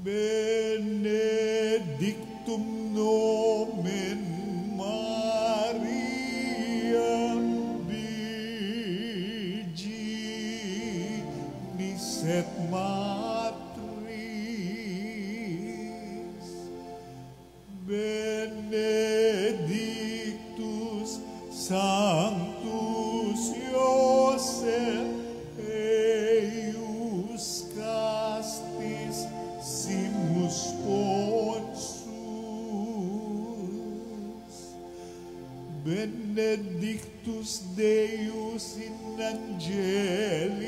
Benedictum nomen Maria Virginis et Matris. Benedictus Sanctus Iosef eius castis simus consus. Benedictus Deus in angelis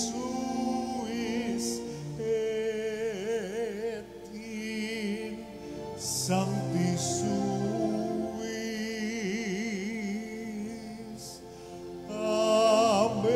suis et in sanctis suis. Amen.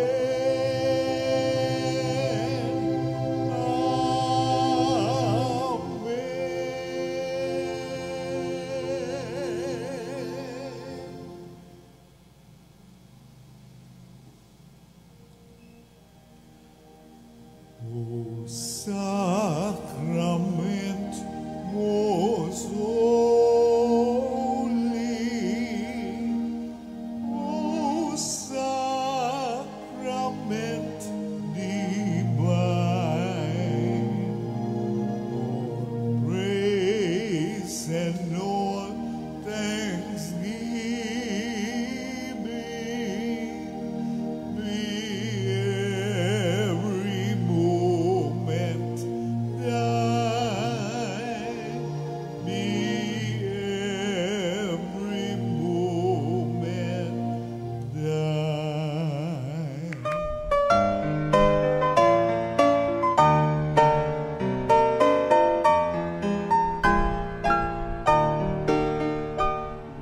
O sacrament most holy, O sacrament divine, all praise and all thanksgiving be every moment thine, be every moment thine.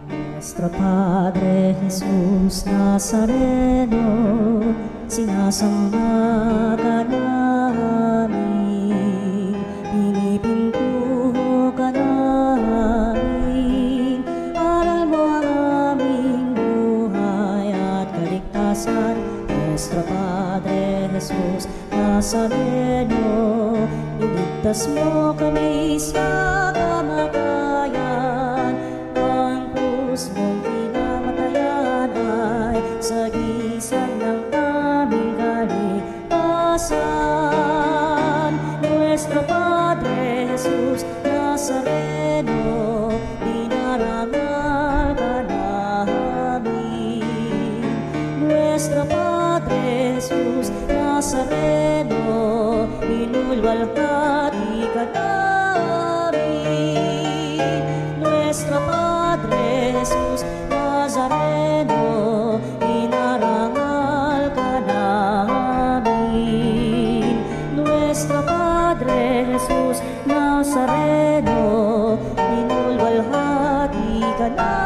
Nuestro Padre Jesús Nazareno, sinasamba ka namin, pinipintuho ka namin, aral mo ang aming buhay at kaligtasan. Nuestro Padre Jesús Nazareno, iligtas mo kami sa kamatayan. Ang krus mong pinamatayan ay sagisag ng aming kaligtasan. Nuestro Padre Jesus Nazareno, dinarangal ka namin. Nuestro Padre Jesus Nazareno, inulwalhati ka namin. Nuestro Padre Jesus Nazareno, inarangal ka namin. Nuestro Padre Jesus Nazareno, inulwalhati ka namin.